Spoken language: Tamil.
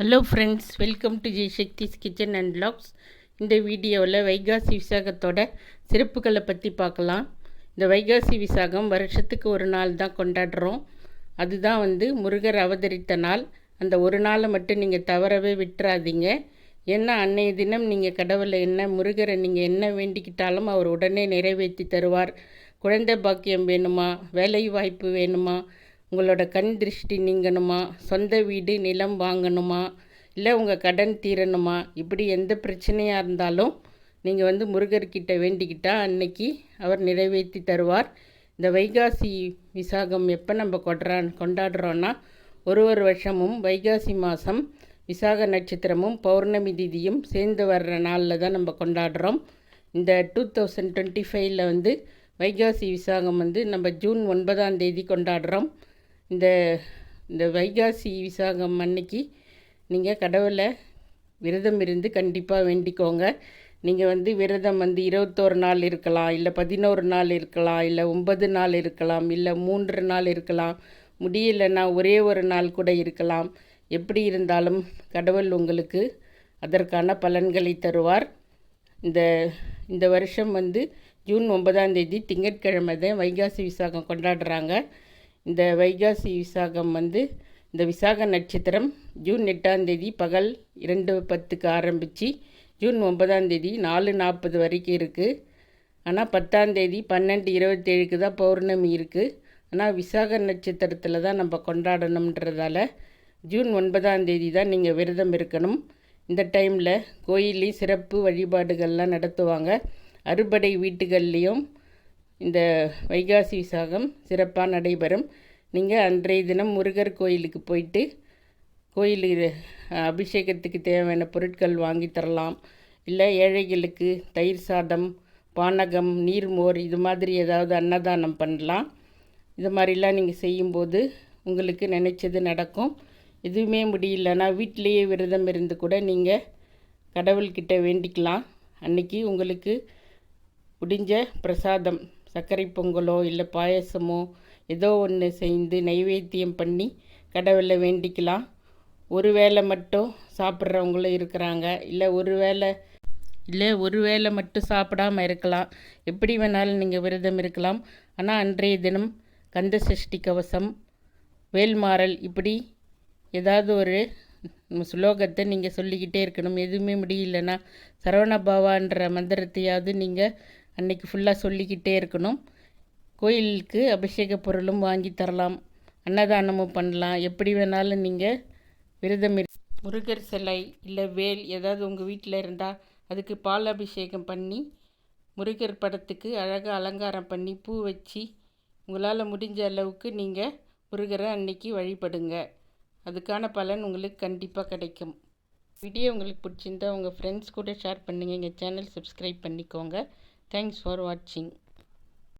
Hello friends, welcome to Jai Shakti's kitchen and vlogs. இந்த வீடியோவில் வைகாசி விசாகத்தோட சிறப்புகளை பற்றி பார்க்கலாம். இந்த வைகாசி விசாகம் வருஷத்துக்கு ஒரு நாள் தான் கொண்டாடுறோம். அதுதான் முருகர் அவதரித்த நாள். அந்த ஒரு நாளை மட்டும் நீங்கள் தவறவே விட்டுறாதீங்க. ஏன்னா அன்னைய தினம் நீங்கள் கடவுளை முருகரை நீங்கள் என்ன வேண்டிக்கிட்டாலும் அவர் உடனே நிறைவேற்றி தருவார். குழந்தை பாக்கியம் வேணுமா, வேலை வாய்ப்பு வேணுமா, உங்களோட கண் திருஷ்டி நீங்கணுமா, சொந்த வீடு நிலம் வாங்கணுமா, இல்லை உங்கள் கடன் தீரணுமா, இப்படி எந்த பிரச்சனையாக இருந்தாலும் நீங்கள் முருகர்கிட்ட வேண்டிக்கிட்டால் அன்னைக்கு அவர் நிறைவேற்றி தருவார். இந்த வைகாசி விசாகம் எப்போ நம்ம கொண்டாடுறோன்னா ஒரு வருஷமும் வைகாசி மாதம் விசாக நட்சத்திரமும் பௌர்ணமி திதியும் சேர்ந்து வர்ற நாளில் தான் நம்ம கொண்டாடுறோம். இந்த 2025 வைகாசி விசாகம் நம்ம ஜூன் 9 கொண்டாடுறோம். இந்த வைகாசி விசாகம் அன்னைக்கு நீங்கள் கடவுளை விரதம் இருந்து கண்டிப்பாக வேண்டிக்கோங்க. நீங்கள் விரதம் 21 நாள் இருக்கலாம், இல்லை 11 நாள் இருக்கலாம், இல்லை 9 நாள் இருக்கலாம், இல்லை 3 நாள் இருக்கலாம், முடியலைன்னா ஒரே ஒரு நாள் கூட இருக்கலாம். எப்படி இருந்தாலும் கடவுள் உங்களுக்கு அதற்கான பலன்களை தருவார். இந்த வருஷம் ஜூன் 9 திங்கட்கிழமை தான் வைகாசி விசாகம் கொண்டாடுறாங்க. இந்த வைகாசி விசாகம் இந்த விசாக நட்சத்திரம் ஜூன் 8 பகல் 2:10 ஆரம்பித்து ஜூன் 9 4:40 வரைக்கும் இருக்குது. ஆனால் 10 12:27 தான் பௌர்ணமி இருக்குது. ஆனால் விசாக நட்சத்திரத்தில் தான் நம்ம கொண்டாடணுன்றதால ஜூன் 9 தான் நீங்கள் விரதம் இருக்கணும். இந்த டைமில் கோயிலையும் சிறப்பு வழிபாடுகள்லாம் நடத்துவாங்க. அறுபடை வீட்டுகள்லேயும் இந்த வைகாசி விசாகம் சிறப்பாக நடைபெறும். நீங்கள் அன்றைய தினம் முருகர் கோயிலுக்கு போயிட்டு கோயில் அபிஷேகத்துக்கு தேவையான பொருட்கள் வாங்கி தரலாம். இல்லை ஏழைகளுக்கு தயிர் சாதம், பானகம், நீர்மோர் இது மாதிரி ஏதாவது அன்னதானம் பண்ணலாம். இது மாதிரிலாம் நீங்கள் செய்யும்போது உங்களுக்கு நினச்சது நடக்கும். எதுவுமே முடியலன்னா வீட்டிலையே விரதம் இருந்து கூட நீங்கள் கடவுள்கிட்ட வேண்டிக்கலாம். அன்றைக்கி உங்களுக்கு முடிஞ்ச பிரசாதம் சர்க்கரை பொங்கலோ இல்லை பாயசமோ ஏதோ ஒன்று செய்து நைவேத்தியம் பண்ணி கடவுளை வேண்டிக்கலாம். ஒரு வேளை மட்டும் சாப்பிட்றவங்களும் இருக்கிறாங்க, இல்லை ஒரு வேளை மட்டும் சாப்பிடாமல் இருக்கலாம். எப்படி வேணாலும் நீங்கள் விரதம் இருக்கலாம். ஆனால் அன்றைய தினம் கந்த சஷ்டி கவசம், வேல்மாறல், இப்படி ஏதாவது ஒரு ஸ்லோகத்தை நீங்கள் சொல்லிக்கிட்டே இருக்கணும். எதுவுமே முடியலன்னா சரவணபவான்ற மந்திரத்தையாவது நீங்கள் அன்றைக்கி ஃபுல்லாக சொல்லிக்கிட்டே இருக்கணும். கோயிலுக்கு அபிஷேக பொருளும் வாங்கி தரலாம், அன்னதானமும் பண்ணலாம். எப்படி வேணாலும் நீங்கள் விரதம் முருகர் சிலை இல்லை வேல் ஏதாவது உங்கள் வீட்டில் இருந்தால் அதுக்கு பால் அபிஷேகம் பண்ணி முருகர் படத்துக்கு அழகாக அலங்காரம் பண்ணி பூ வச்சு உங்களால் முடிஞ்ச அளவுக்கு நீங்கள் முருகரை அன்னைக்கு வழிபடுங்க. அதுக்கான பலன் உங்களுக்கு கண்டிப்பாக கிடைக்கும். வீடியோ உங்களுக்கு பிடிச்சிருந்தா உங்கள் ஃப்ரெண்ட்ஸ் கூட ஷேர் பண்ணுங்கள். எங்கள் சேனல் சப்ஸ்கிரைப் பண்ணிக்கோங்க. தேங்க்ஸ் ஃபார் வாட்சிங்.